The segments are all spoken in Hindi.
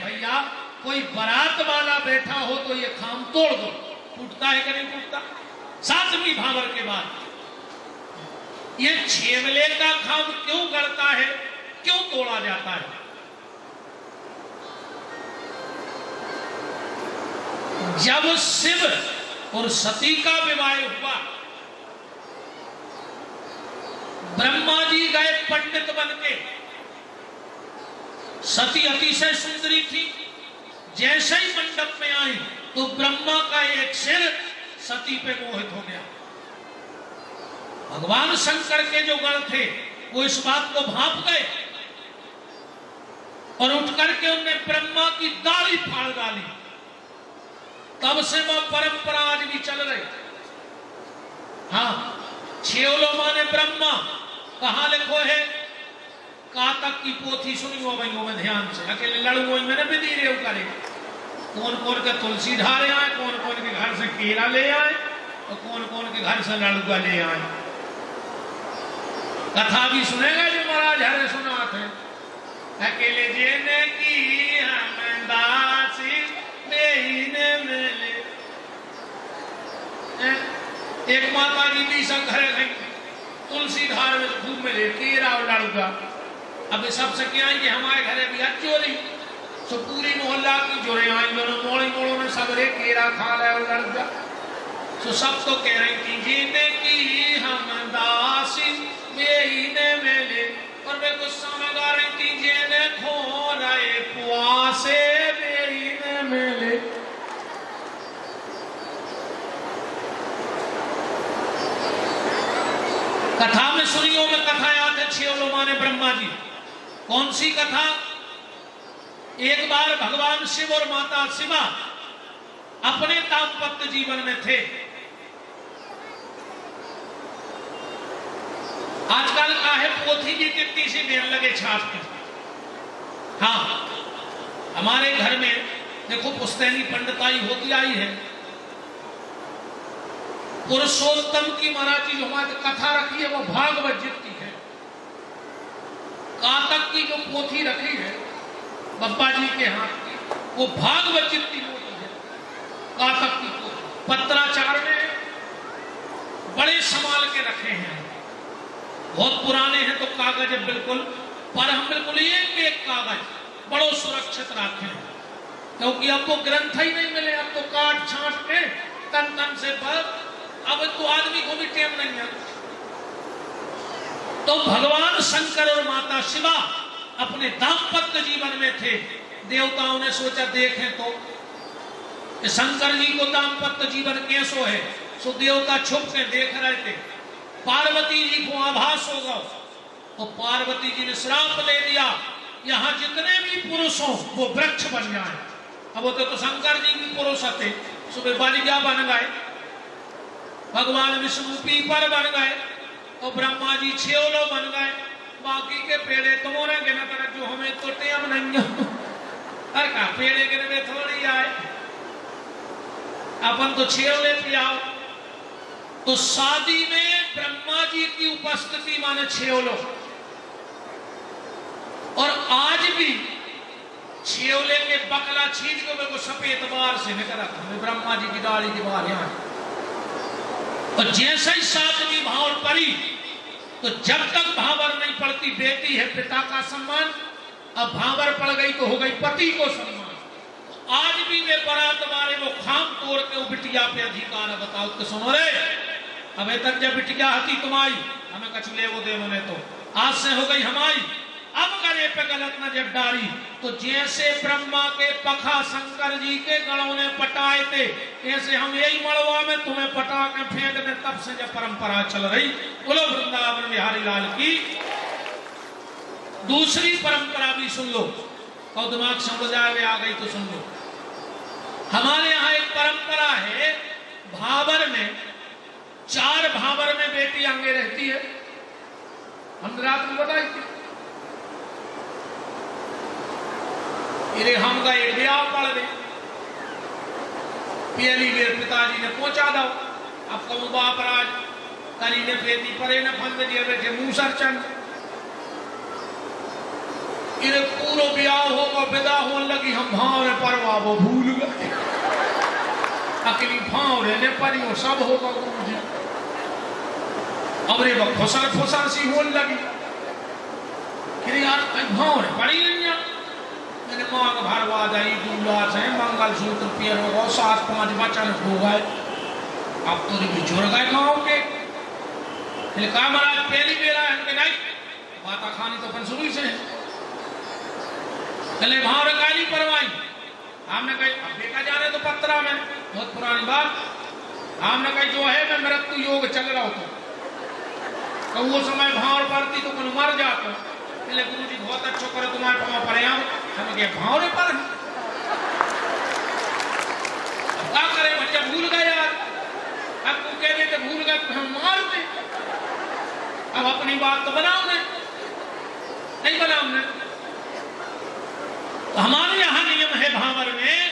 भैया कोई बारात वाला बैठा हो तो ये खाम तोड़ दो, टूटता है कि नहीं टूटता? 7वीं भावर के बाद ये छेवले का खाम क्यों गड़ता है, क्यों तोड़ा जाता है? जब शिव और सती का विवाह हुआ, ब्रह्मा जी गए पंडित बनके। सती अतिशय सुंदरी थी, जैसे ही मंडप में आई तो ब्रह्मा का एक सिर सती पे मोहित हो गया। भगवान शंकर के जो गण थे वो इस बात को भांप गए और उठ करके उनने ब्रह्मा की दाढ़ी फाड़ डाली। तब से वह परंपरा आज भी चल रही। हाँ, छेवलो माने ब्रह्मा, कहां लिखो है? कातक की पोथी सुनियो भाइयों में ध्यान से, अकेले लड़ुओं में भी दी रे करे। कौन कौन के तुलसी धारे आए, कौन कौन के घर से केला ले आए और कौन कौन के घर से लड़ुआ ले आए। कथा भी सुनेगा जो महाराज हरे सुना थे। अकेले जेने की हम दासी ने मिले। एक माता जी भी शंकर गई तुलसी धार में खूब मिले केरा और लड़ुआ। अब सबसे क्या है कि हमारे घरे भी चोरी तो पूरी मोहल्ला की जोड़े आई, मोड़ी मोड़ों में सब रे केरा खा ले और लड़ुआ। तो सब तो कह रही थी जीने की हम दासी ने मिले, और वे गुस्सा में गा रही थी जेने खो रहे पुआसे ने मिले। कथा में सुनियों में कथा याद है छेवलो माने ब्रह्मा जी। कौन सी कथा? एक बार भगवान शिव और माता शिवा अपने दाम्पत्य जीवन में थे। आजकल का है पोथी भी कितनी सी देर लगे छापते। हाँ, हमारे घर में देखो पुस्तैनी पंडिताई होती आई है। पुरुषोत्तम की महाराज जी जो हमारी कथा रखी है वो भागवत जितनी है। कातक की जो पोथी रखी है बप्पा जी के हाथ की, वो भागवत जितनी मोटी है। कातक की पोथी पत्राचार में बड़े संभाल के रखे हैं। बहुत पुराने हैं तो कागज है बिल्कुल, पर हम बिल्कुल एक कागज बड़ो सुरक्षित रखे हैं, क्योंकि अब तो ग्रंथ ही नहीं मिले। अब तो काट छांट के तन तन से पर अब तो आदमी को भी टेम नहीं है। तो भगवान शंकर और माता शिवा अपने दाम्पत्य जीवन में थे। देवताओं ने सोचा देखें तो कि शंकर जी को दाम्पत्य जीवन कैसो है। सो देवता छुप के देख रहे थे। पार्वती जी को आभास होगा तो पार्वती जी ने श्राप दे दिया, यहाँ जितने भी पुरुष हो वो वृक्ष बन जाए। अब वो तो शंकर जी भी पुरुष थे, सुबह बालिका बन गए, भगवान विष्णु पीपर बन गए और ब्रह्मा जी छेवलो बन गए। बाकी के पेड़े तुम्हारे गिना कर जो हमें तो टेम नहीं। अरे का पेड़े गिने थोड़ी आए, अपन तो छेवले पियाओ। तो शादी में ब्रह्मा जी की उपस्थिति माने छेवलो। और आज भी छेवले के बकला छीन के वो सफेद बार से निकला ब्रह्मा जी की दाढ़ी के बाहर यहाँ। और जैसे ही 7वीं भावर पड़ी तो जब तक भावर नहीं पड़ती बेटी है पिता का सम्मान, अब भावर पड़ गई तो हो गई पति को सम्मान। तो आज भी वे बारात वाले वो खाम तोड़ के वो बिटिया पे अधिकार है। बताओ तो सुनो रे, अबे तक जब बिटिया हती तुम्हारी हमें कछु ले वो दे मने, तो आज से हो गई हमारी। अब करे पे गलत नजर डाली तो जैसे ब्रह्मा के पखा शंकर जी के गणों ने पटाए थे, ऐसे हम यही मड़वा में तुम्हें पटा के फेंक दे। तब से जब परंपरा चल रही। बोलो वृंदावन बिहारी लाल की। दूसरी परंपरा भी सुन लो और दिमाग समझ आए आ गई तो सुन लो। हमारे यहाँ एक परंपरा है, भावर में 4 भावर में बेटी आगे रहती है। हम रात में बताई थी हम गए ब्याह पड़ गए। पहली बेर पिताजी ने पहुंचा दो, अब कहूँ बाप राज करी ने बेटी परे न फंद दिए बैठे मूसर चंद। दोनों ब्याह होगा, विदा होने लगी, हम भाव परवा वो भूल गए, अकेली भाव रहने पर वो सब होगा गुरुजी। अब रे वो फुसर फुसर सी होने लगी, फिर यार भाव रे पड़ी नहीं है। मैंने मांग भरवा दी, दूल्हा से मंगल सूत्र पियर हो गए, 7-5 बचन हो गए, अब तो भी जुड़ गए गाँव के। कहा महाराज पहली बेरा है, नहीं माता खानी तो अपन शुरू से है, चले भाव रकाली परवाई। हमने कही अब देखा जाने तो पत्रा में बहुत पुरानी बात, हमने कही जो है मैं मृत्यु योग चल रहा हूँ, तो वो समय भाव पड़ती तो मन मर जाता। पहले गुरु जी बहुत अच्छा करे, तुम्हारे पाँव पड़े हम क्या भाव रे पर क्या करे, बच्चा भूल गए यार, अब तुम कह रहे थे भूल गए हम मार दे, अब अपनी बात तो बनाओ नहीं बनाओ ने। तो हमारे यहाँ नियम है भावर में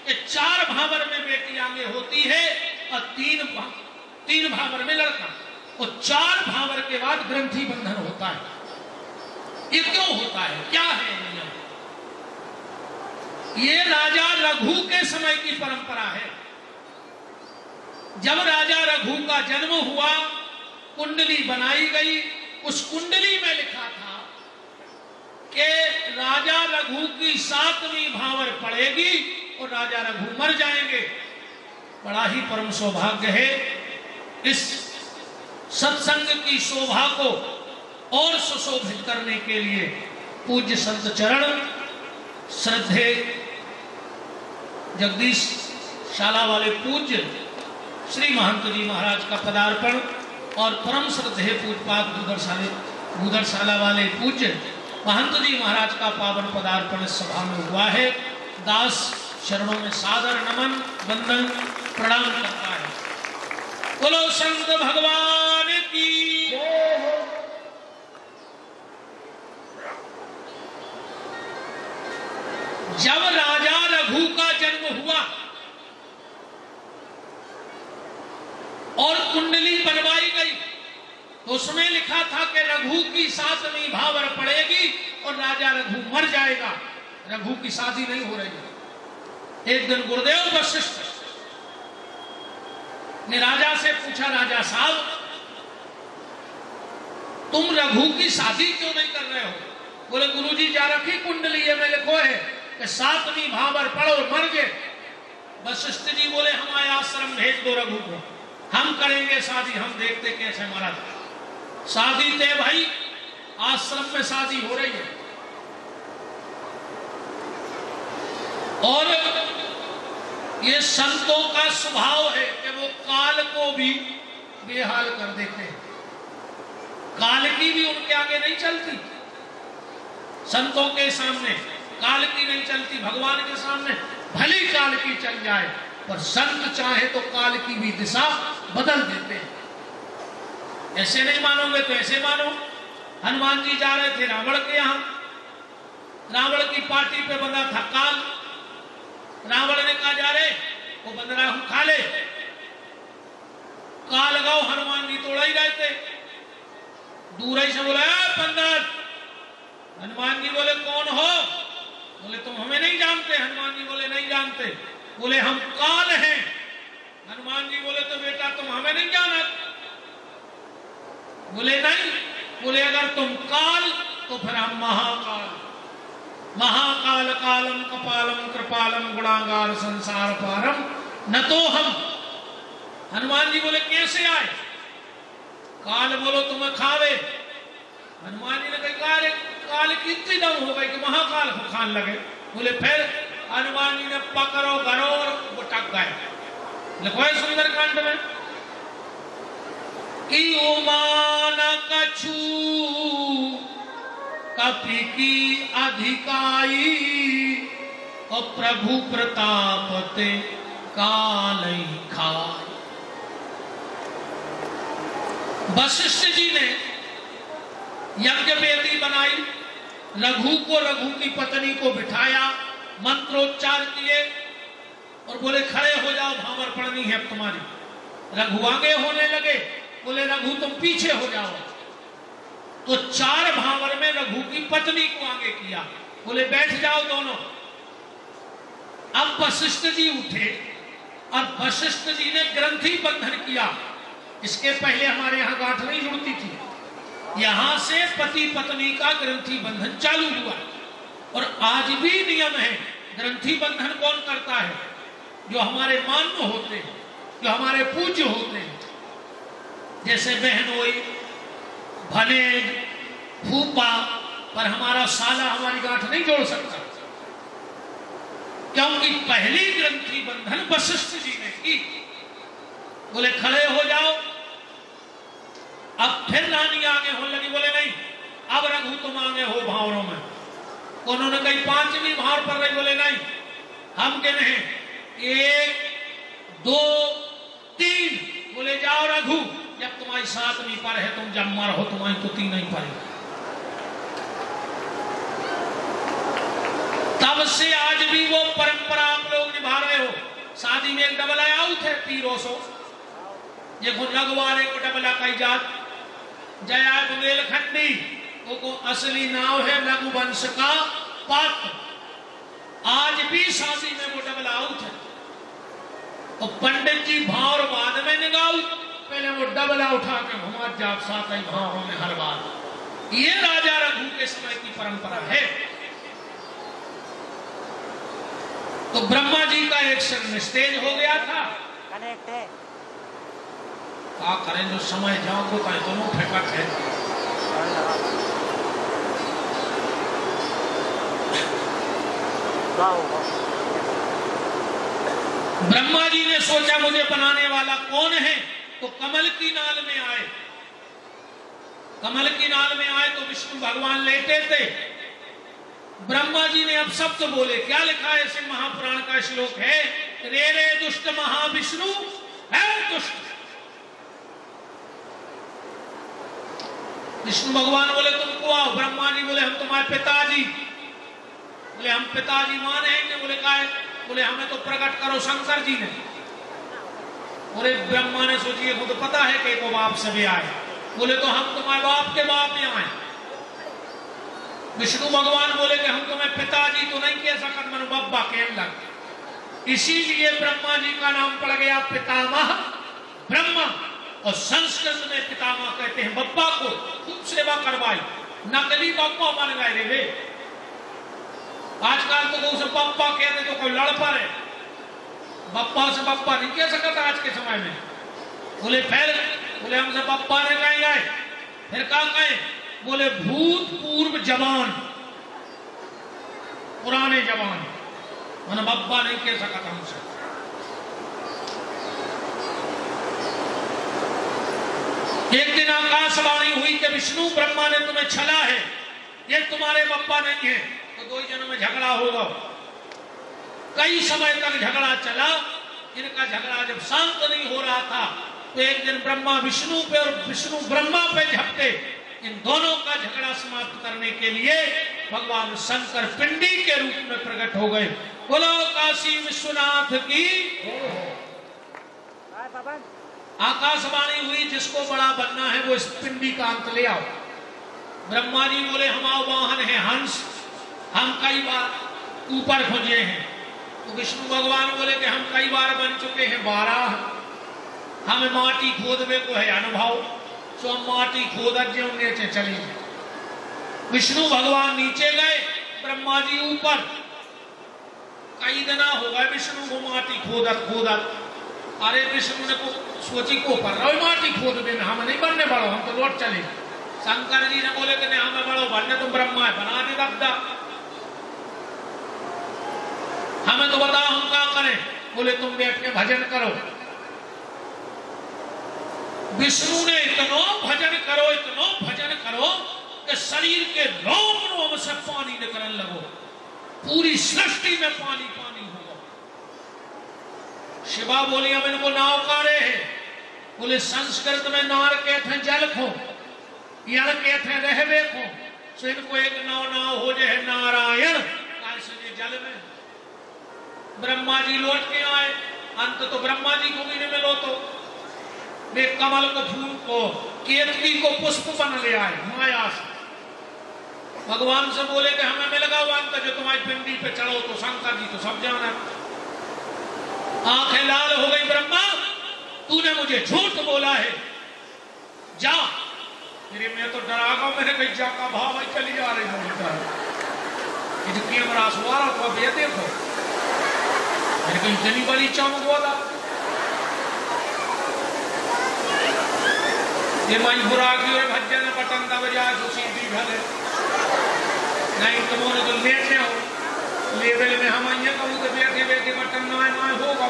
कि 4 भावर में बेटी आगे होती है और 3 भावर में लड़का, और 4 भावर के बाद ग्रंथि बंधन होता है। ये क्यों होता है, क्या है नियम? ये राजा रघु के समय की परंपरा है। जब राजा रघु का जन्म हुआ, कुंडली बनाई गई, उस कुंडली में लिखा था कि राजा रघु की 7वीं भावर पड़ेगी और राजा रघु मर जाएंगे। बड़ा ही परम सौभाग्य है। इस सत्संग की शोभा को और सुशोभित करने के लिए पूज्य संत चरण श्रद्धे जगदीश शाला वाले पूज्य श्री महंत जी महाराज का पदार्पण और परम श्रद्धेय पूजपाद गुदरशाला वाले पूज्य महंत जी महाराज का पावन पदार्पण इस सभा में हुआ है। दास शरणों में सादर नमन वंदन प्रणाम करता है। बोलो संत भगवान की। जब राजा रघु का जन्म हुआ और कुंडली बनवाई गई, तो उसमें लिखा था कि रघु की 7वीं भावर पड़ेगी और राजा रघु मर जाएगा, रघु की शादी नहीं हो रही। एक दिन गुरुदेव वशिष्ठ ने राजा से पूछा, राजा साहब तुम रघु की शादी क्यों नहीं कर रहे हो? बोले गुरुजी जा रखी कुंडली में लिखो है कि 7वीं भावर पढ़ो मर गए। वशिष्ठ जी बोले हमारे आश्रम भेज दो रघु को, हम करेंगे शादी, हम देखते कैसे मरा। शादी तय भाई, आश्रम में शादी हो रही है और ये संतों का स्वभाव है कि वो काल को भी बेहाल कर देते हैं। काल की भी उनके आगे नहीं चलती, संतों के सामने काल की नहीं चलती, भगवान के सामने भली काल की चल जाए, पर संत चाहे तो काल की भी दिशा बदल देते हैं। ऐसे नहीं मानोगे तो ऐसे मानो। हनुमान जी जा रहे थे रावण के यहाँ, रावण की पार्टी पे बंधा था काल। रावण ने कहा जा रहे वो बंद रहा हूं खा ले, काल गाओ। हनुमान जी तोड़ा ही रहे थे, दूर ही से बोला पंडित। हनुमान जी बोले कौन हो? बोले तुम हमें नहीं जानते। हनुमान जी बोले नहीं जानते। बोले हम काल हैं। हनुमान जी बोले तो बेटा तुम हमें नहीं जाना। बोले नहीं। बोले अगर तुम काल तो फिर हम महाकाल। महाकाल कालम कपालम कृपालम गुणागार संसार पारम न तो हम। हनुमान जी बोले कैसे आए? काल बोलो तुम्हें खावे। हनुमान जी ने कहा काल की इतनी दम हो गई कि महाकाल को खान लगे। बोले फिर? हनुमान जी ने पकड़ो घरो और वो टक गए। लिखो है सुंदरकांड में कि उमान कछु कपि की अधिकाई और प्रभु प्रताप ते काल खाए। वशिष्ठ जी ने यज्ञ वेदी बनाई, रघु को रघु की पत्नी को बिठाया, मंत्रोच्चार किए और बोले खड़े हो जाओ, भावर पढ़नी है अब तुम्हारी। रघु आगे होने लगे, बोले रघु तुम पीछे हो जाओ। तो 4 भावर में रघु की पत्नी को आगे किया, बोले बैठ जाओ दोनों। अब वशिष्ठ जी उठे और वशिष्ठ जी ने ग्रंथि बंधन किया। इसके पहले हमारे यहाँ गांठ नहीं जुड़ती थी, यहां से पति पत्नी का ग्रंथि बंधन चालू हुआ। और आज भी नियम है, ग्रंथि बंधन कौन करता है? जो हमारे मान्य होते हैं, जो हमारे पूज्य होते हैं, जैसे बहनोई, भनेज, फूफा, पर हमारा साला हमारी गांठ नहीं जोड़ सकता, क्योंकि पहली ग्रंथि बंधन वशिष्ठ जी ने की। बोले खड़े हो जाओ। अब फिर रानी आगे होने लगी। बोले नहीं, अब रघु तुम आगे हो भावरों में। उन्होंने कही पांचवी भाव पर रही। बोले नहीं, हम के नहीं, 1 2 3। बोले जाओ रघु, जब तुम्हारी 7वीं पर है, तुम जब मर हो तुम्हारी तो 3 ही पर है। तब से आज भी वो परंपरा आप लोग निभा रहे हो। शादी में एक डबल आउट है, तीरों सो ये लगवाने को डबला का इजाद। जया बुंदेलखंडी को असली नाव है रघुवंश का पात्र। आज भी शादी में वो डबल आउट है। और पंडित जी भाव बाद में निगाह, पहले वो डबला उठा के घुमा जाप 7 ही भावों में हर बार। ये राजा रघु के समय की परंपरा है। तो ब्रह्मा जी का एक शरण स्टेज हो गया था। कनेक्ट है, क्या करें, जो समय जाओ तो दोनों फेंकट है। ब्रह्मा जी ने सोचा मुझे बनाने वाला कौन है, तो कमल की नाल में आए। कमल की नाल में आए तो विष्णु भगवान लेटे थे। ब्रह्मा जी ने अब शब्द बोले। क्या लिखा है इसे महापुराण का श्लोक है, रे रे दुष्ट महाविष्णु है दुष्ट। विष्णु भगवान बोले तुमको आओ। ब्रह्मा जी बोले हम तुम्हारे पिताजी। बोले हम पिताजी माने हैं। बोले का है? बोले हमें तो प्रकट करो शंकर जी ने। बोले ब्रह्मा ने सोचिए खुद पता है कि को बाप से भी आए। बोले तो हम तुम्हारे बाप के बाप यहाँ आए। विष्णु भगवान बोले कि हम तुम्हें पिताजी तो नहीं कह सकते, मनु बब्बा कहने लगे। इसीलिए ब्रह्मा जी का नाम पड़ गया पितामह ब्रह्मा। और संस्कृत में पितामह कहते हैं बब्बा को। खूब सेवा करवाई, नकली बब्बा बन गए रे। आजकल तो उसे बब्बा कहते तो कोई लड़ पड़े। बब्बा से बब्बा नहीं कह सकता आज के समय में। बोले फिर, बोले हमसे बब्बा ने कहीं गए, फिर क्या कहे? बोले भूतपूर्व जवान, पुराने जवान, मैंने बब्बा नहीं कह सकता हमसे। एक दिन आकाशवाणी हुई कि विष्णु ब्रह्मा ने तुम्हें छला है, ये तुम्हारे बब्बा नहीं है। तो 2 जनों में झगड़ा होगा। कई समय तक झगड़ा चला। इनका झगड़ा जब शांत नहीं हो रहा था तो एक दिन ब्रह्मा विष्णु पे और विष्णु ब्रह्मा पे झपटे। इन दोनों का झगड़ा समाप्त करने के लिए भगवान शंकर पिंडी के रूप में प्रकट हो गए। बोलो काशी विश्वनाथ की। आकाशवाणी हुई जिसको बड़ा बनना है वो इस पिंडी का अंत ले आओ। ब्रह्मा जी बोले हमारा वाहन है हंस, हम कई बार ऊपर खोजे हैं। तो विष्णु भगवान बोले कि हम कई बार बन चुके हैं 12, हमें माटी खोदने को है अनुभव, तो हम माटी खोद नीचे चले गए। विष्णु भगवान नीचे गए, ब्रह्मा जी ऊपर। कई दिन हो गए विष्णु को माटी खोदत। अरे विष्णु ने को सोची को पर रहो माटी खोद देना, हम नहीं बनने बड़ो, हम तो लौट चले। शंकर जी ने बोले कि नहीं हमें बड़ो बनने, तुम ब्रह्मा है बना दे दबदा, हमें तो बताओ हम क्या करें। बोले तुम बैठ के भजन करो। विष्णु ने इतना भजन करो कि शरीर के रोम से पानी निकलने लगो, पूरी सृष्टि में पानी पानी होगा। शिवा बोली हम इनको नाव कारे है। बोले संस्कृत में नार कहते हैं जल को, यण कहते हैं रहवे को। सो इनको एक नाव हो जाए नारायण जल में। ब्रह्मा जी लौट के आए। अंत तो ब्रह्मा जी को भी नहीं मिलो तो वे कमल को फूल को केतकी को पुष्प बन ले आए माया से। भगवान से बोले कि हमें मिल गया वांता जो तुम्हारी पिंडी पे चढ़ो तो शंकर जी तो सब जाना। आंखें लाल हो गई, ब्रह्मा तूने मुझे झूठ बोला है, जा। मेरे मैं तो डरा गया, मैंने कहीं जाका भाव भाई चली जा रही हूँ कैमरा सुवारा तो अब ये देखो मैंने कहीं जनी वाली चौंक हुआ था ये माई बुरा की और भज्जन बटन दब जा जो सीधी भले नहीं तुम्हारे तो लेटे हो लेवल में हम आइए कहूँ तो बैठे बैठे बटन नए नए हो गो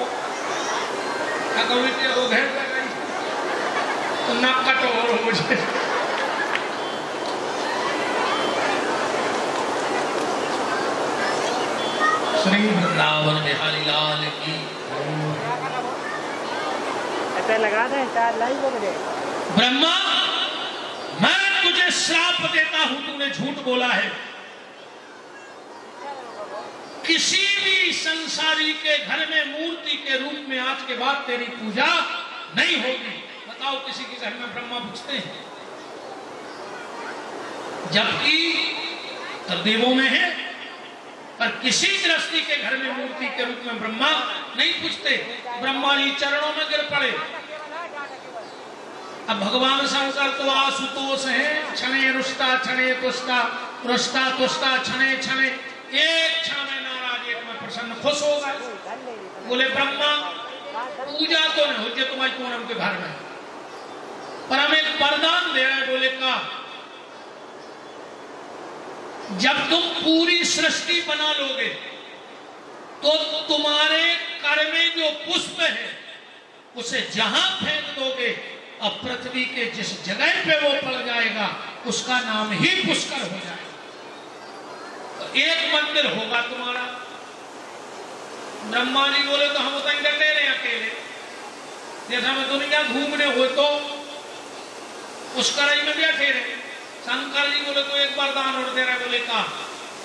वो घर पे गई तो नाक कटोर हो मुझे श्री वृंदावन बिहारी लाल की लगा दे ब्रह्मा मैं तुझे श्राप देता हूं, तूने झूठ बोला है। किसी भी संसारी के घर में मूर्ति के रूप में आज के बाद तेरी पूजा नहीं होगी। बताओ किसी के घर में ब्रह्मा पूछते हैं, जबकि सब देवों में है, पर किसी गृहस्थी के घर में मूर्ति के रूप में ब्रह्मा नहीं पूछते। ब्रह्मा जी चरणों में गिर पड़े। अब भगवान शंकर तो आशुतोष है, क्षणे रुष्टा क्षणे तुष्टा, रुष्टा तुष्टा क्षणे क्षणे, एक क्षण में नाराज एक में प्रसन्न, खुश हो गए। बोले ब्रह्मा पूजा तो नहीं हो तुम्हारी पूनम के घर में, पर हम एक वरदान दे रहे। बोले का जब तुम पूरी सृष्टि बना लोगे तो तुम्हारे कर में जो पुष्प है उसे जहां फेंक दोगे और पृथ्वी के जिस जगह पे वो पड़ जाएगा उसका नाम ही पुष्कर हो जाएगा। तो एक मंदिर होगा तुम्हारा। ब्रह्मा जी बोले तो हम उतने डटे रहे अकेले, जैसा में दुनिया घूमने हो तो उस कड़ाई में बैठे रहे। शंकर जी बोले तो एक वरदान और दे रहा। बोले का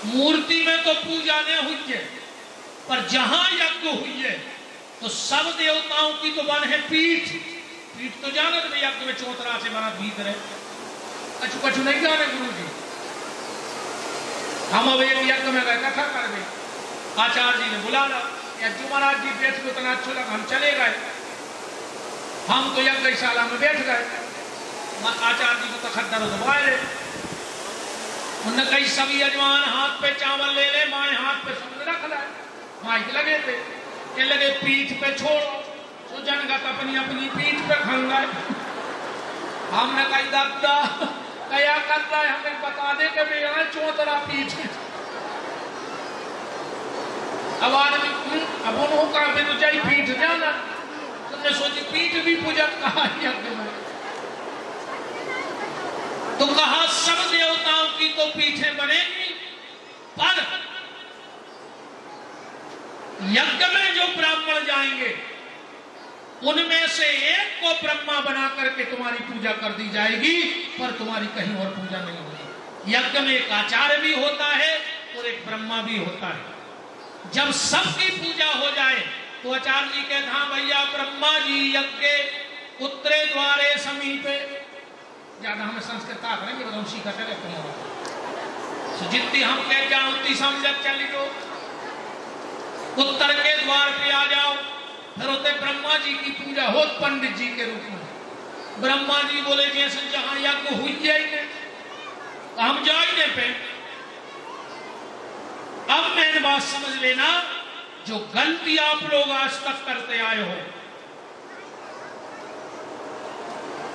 मूर्ति में तो पूजा नहीं हुई है, पर जहां यज्ञ हुई है तो सब देवताओं की तो बन है पीठ। पीठ तो जानत नहीं, यज्ञ में चौतरा से बना भीतर है, कछु कछु नहीं जाने गुरु जी। हम अब एक यज्ञ में गए कथा कर गए, आचार्य जी ने बुलाना, यज्ञ महाराज जी बैठ के उतना अच्छा लगा, हम चले गए। हम तो यज्ञशाला में बैठ गए, आचार्य जी को तखद्दर दबाए। उन्होंने कही सभी यजमान हाथ पे चावल ले ले, माए हाथ पे समुद्र रख लाए। माइक लगे थे, ये लगे पीठ पे छोड़ो, तो जनगत अपनी अपनी पीठ पे खंगाए। हमने कही दादा क्या करता है, हमें बता दे कि मेरा चौतरा पीठ है। अब आदमी अब उन्होंने कहा तो चाहिए पीठ जाना, तुमने सोची पीठ भी पूजा कहा यज्ञ में। तो कहा सब देवताओं की तो पीठें बनेगी, पर यज्ञ में जो ब्राह्मण जाएंगे उनमें से एक को ब्रह्मा बना करके तुम्हारी पूजा कर दी जाएगी, पर तुम्हारी कहीं और पूजा नहीं होगी। यज्ञ में एक आचार्य भी होता है और एक ब्रह्मा भी होता है। जब सबकी पूजा हो जाए तो आचार्य जी कहते हाँ भैया ब्रह्मा जी यज्ञ उत्तरे द्वारे समीपे, ज्यादा हमें संस्कृत आ करेंगे तो हम सीखा चले जितनी हम कह जाओ उतनी समझ चली जो उत्तर के द्वार पे आ जाओ। फिर होते ब्रह्मा जी की पूजा हो पंडित जी के रूप में। ब्रह्मा जी बोले जैसे जहां यज्ञ हुई जाएंगे तो हम जाएंगे पे। अब मैंने बात समझ लेना, जो गलती आप लोग आज तक करते आए हो,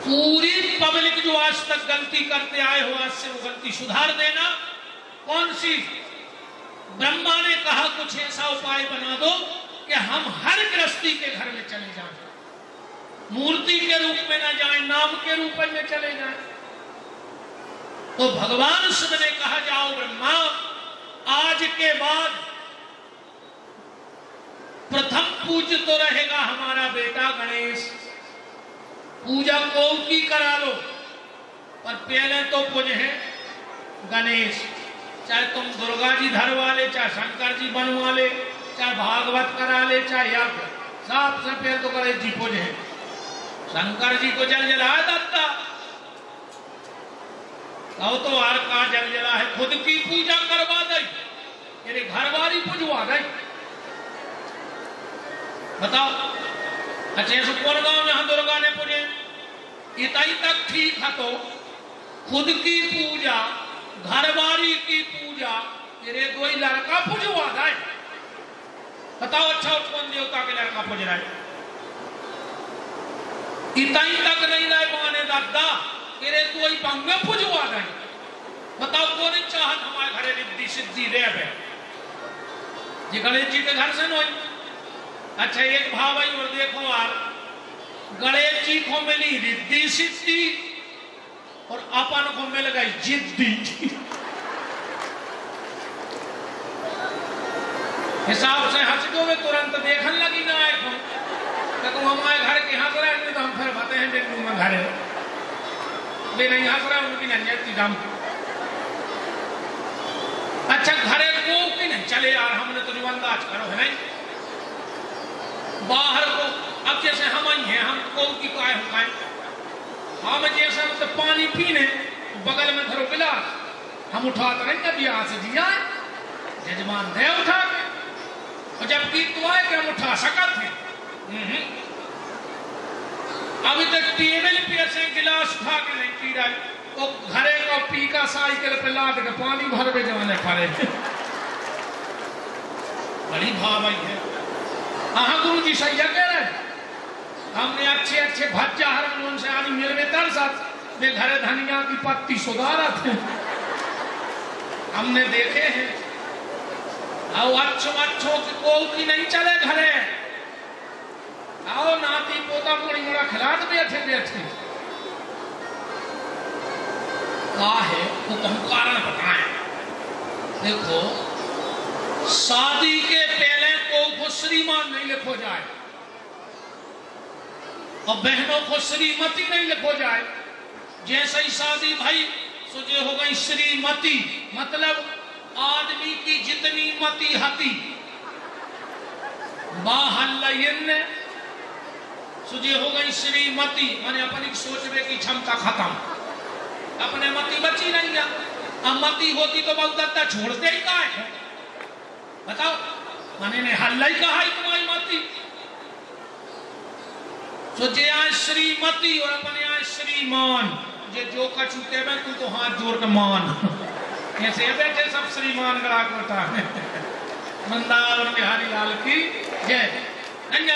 पूरी पब्लिक जो आज तक गलती करते आए हो, आज से वो गलती सुधार देना। कौन सी? ब्रह्मा ने कहा कुछ ऐसा उपाय बना दो कि हम हर गृहस्थी के घर में चले जाएं, मूर्ति के रूप में ना जाएं, नाम के रूप में चले जाएं। तो भगवान शिव ने कहा जाओ ब्रह्मा, आज के बाद प्रथम पूज्य तो रहेगा हमारा बेटा गणेश। पूजा कौन की करा लो, पर पहले तो पूज है गणेश। चाहे तुम दुर्गा जी धर वाले, चाहे शंकर जी बनवा ले, चाहे भागवत करा ले, चाहे यज्ञ, सबसे पहले तो गणेश जी पूज है। शंकर जी को जल जलाया दत्ता, कहो तो आर का जल जला है, खुद की पूजा करवा दई, तेरे घर वाली पूजवा दई। बताओ अच्छे से कौन गांव में हम दुर्गा ने पूजे? इतनी तक ठीक है, तो खुद की पूजा, घरवाली की पूजा, तेरे कोई लड़का पूजवा दे। बताओ अच्छा कौन देवता के लड़का पूज रहा है? इतनी तक नहीं रहे माने दादा, तेरे कोई पंगे पूजवा दे। बताओ कौन चाहत हमारे घरे रिद्धि सिद्धि रहे? जी गणेश जी के घर से नहीं। अच्छा एक भाव आई और देखो यार, गणेश जी को मिली रिद्धि सिद्धि और अपन को मिल गई जिद्दी। हिसाब से हंस दो में तुरंत देखने लगी ना आए को, तो हमारे घर के हंस रहे हैं तो हम फिर बताते हैं दिन में घर वे नहीं हंस रहे उनकी नहीं दाम। अच्छा घरे को कि नहीं चले यार, हमने तो जो अंदाज करो है नहीं बाहर को। अब जैसे हम आई हैं, हम को की काय हो खाए, हम जैसे मतलब पानी पीने बगल में धरो गिलास, हम उठाते नहीं कभी यहाँ से जिया जजमान दे उठा के, और जब की तो आए कि हम उठा सकते हैं। अभी तक टेबल पे से गिलास उठा के नहीं पी रहा, वो घरे का पी का साइकिल पे लाद के पानी भर में जमाने पड़े। बड़ी भाव आई है। हाँ गुरु जी सही कह रहे, हमने अच्छे अच्छे भज्जा हर से आज मेरे में तरसत वे घरे धनिया की पत्ती सुधारत है, हमने देखे हैं। आओ अच्छों की नहीं चले घरे, आओ नाती पोता मुड़ी मुड़ा खिलात बैठे बैठे का है वो हम कारण बताएं। देखो शादी के पहले को श्रीमान नहीं लिखो जाए और बहनों को श्रीमती नहीं लिखो जाए। जैसे ही शादी भाई सुझे हो गई श्रीमती, मतलब आदमी की जितनी मति हती बाहर सुझे हो गई श्रीमती, माने अपनी सोचने की क्षमता खत्म, अपने मति बची नहीं है। अब मति होती तो बहुत ज्यादा छोड़ते ही का है, बताओ माने ने हल्ला ही कहा ही तुम्हारी मति। सोचे आज श्रीमती और अपने आज श्रीमान, जो कछु कहे तू तो हाथ जोड़ के मान। ऐसे बैठे सब श्रीमान गड़ा कोटा है। वृंदावन बिहारी लाल की जय। नहीं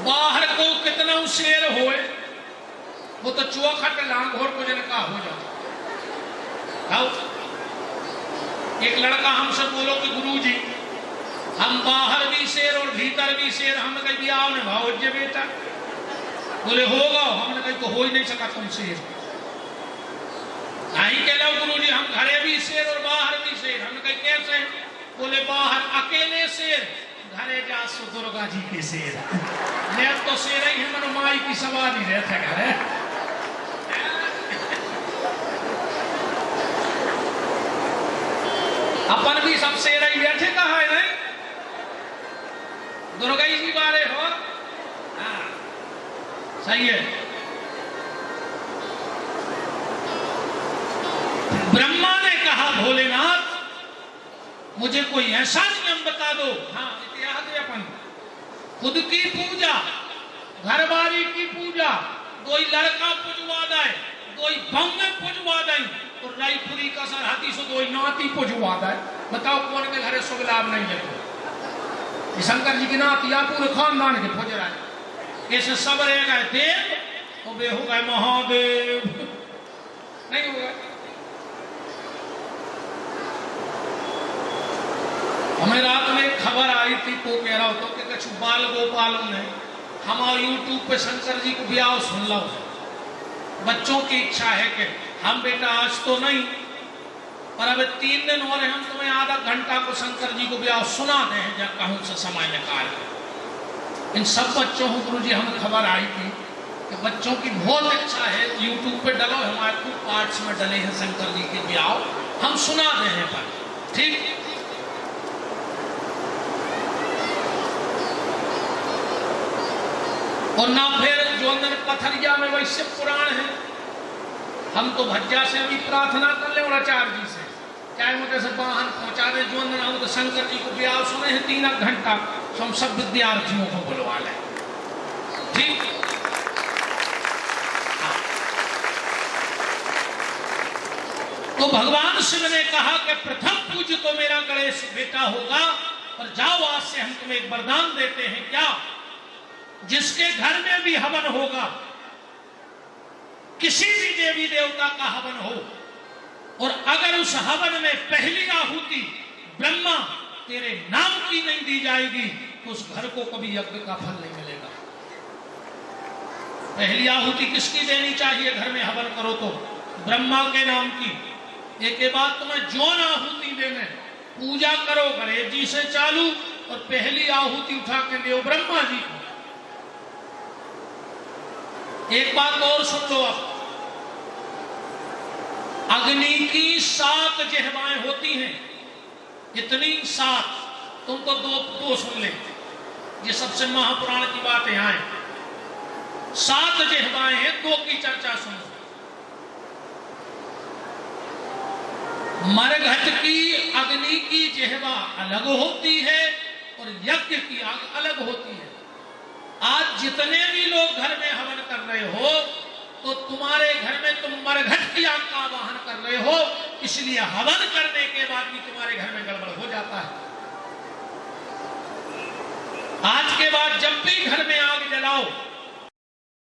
बाहर को कितना शेर होए, वो तो चौखट लांघोर को जन का हो जाओ। एक लड़का हमसे बोलो कि गुरुजी हम बाहर भी शेर और भीतर भी शेर, हमने कही भी आओ ने भाव जे बेटा, बोले होगा, हमने कही तो हो ही नहीं सका तुम शेर। नहीं कह लो गुरुजी हम घरे भी शेर और बाहर भी शेर, हमने कही कैसे? बोले बाहर अकेले शेर, घरे जा सो दुर्गा जी के शेर। ले तो शेर ही है, माई की सवारी रहता घरे। अपन भी सब शेर ही बैठे कहा है नहीं, दुर्गा जी वाले हो। हाँ सही है। ब्रह्मा ने कहा भोलेनाथ मुझे कोई ऐसा नियम बता दो। हाँ इतिहास है अपन, खुद की पूजा, घरवाली की पूजा, कोई लड़का पूजवा दे, कोई बंग पूजवा दे, तो रायपुरी का सरहदी से कोई नाती पूजवा दे। बताओ कौन के घरे शुभ लाभ नहीं है? शंकर जी की नाती या पूरे खानदान के पूज रहा है। ऐसे सब रह गए देव और वे हो गए महादेव, नहीं हो गए। हमें रात में खबर आई थी तो कह रहा हो कि कुछ बाल गोपाल ने हमारे यूट्यूब पे शंकर जी को ब्याह सुन लो। बच्चों की इच्छा है कि हम बेटा आज तो नहीं पर अब 3 दिन और हम तुम्हें आधा घंटा को शंकर जी को ब्याह सुना दें जब कहूँ से समय निकाल। इन सब बच्चों को गुरु जी हमें खबर आई थी कि बच्चों की बहुत इच्छा है, यूट्यूब पे डलो, हमारे कुछ पार्ट्स में डले हैं शंकर जी के ब्याह, हम सुना देने पर ठीक। और ना फिर जो अंदर पथरिया में वैश्य पुराण है हम तो भज्जा से भी प्रार्थना कर ले और आचार्य जी से, चाहे मुझे सब वाहन पहुंचा दे, जो ना हो तो शंकर जी को ब्याह सुने हैं 3 घंटा, हम सब विद्यार्थियों को बुलवा लें। ठीक, तो भगवान शिव ने कहा कि प्रथम पूज्य तो मेरा गणेश बेटा होगा, और जाओ आज से हम तुम्हें एक वरदान देते हैं, क्या? जिसके घर में भी हवन होगा, किसी भी देवी देवता का हवन हो, और अगर उस हवन में पहली आहुति ब्रह्मा तेरे नाम की नहीं दी जाएगी, तो उस घर को कभी यज्ञ का फल नहीं मिलेगा। पहली आहुति किसकी देनी चाहिए? घर में हवन करो तो ब्रह्मा के नाम की। एक के बाद तुम्हें जौन आहुति देने, पूजा करो गणेश जी से चालू, और पहली आहुति उठा के दो ब्रह्मा जी को। एक बात और सुन लो आप, अग्नि की 7 जिह्वाएं होती हैं, इतनी 7, तुम तो दो सुन ले, ये सबसे महापुराण की बातें आए। 7 जिह्वाएं हैं, 2 की चर्चा सुनो। मरघट की अग्नि की जिह्वा अलग होती है और यज्ञ की आग अलग होती है। आज जितने भी लोग घर में हवन कर रहे हो, तो तुम्हारे घर में तुम मरघट की आग का आवाहन कर रहे हो, इसलिए हवन करने के बाद भी तुम्हारे घर में गड़बड़ हो जाता है। आज के बाद जब भी घर में आग जलाओ,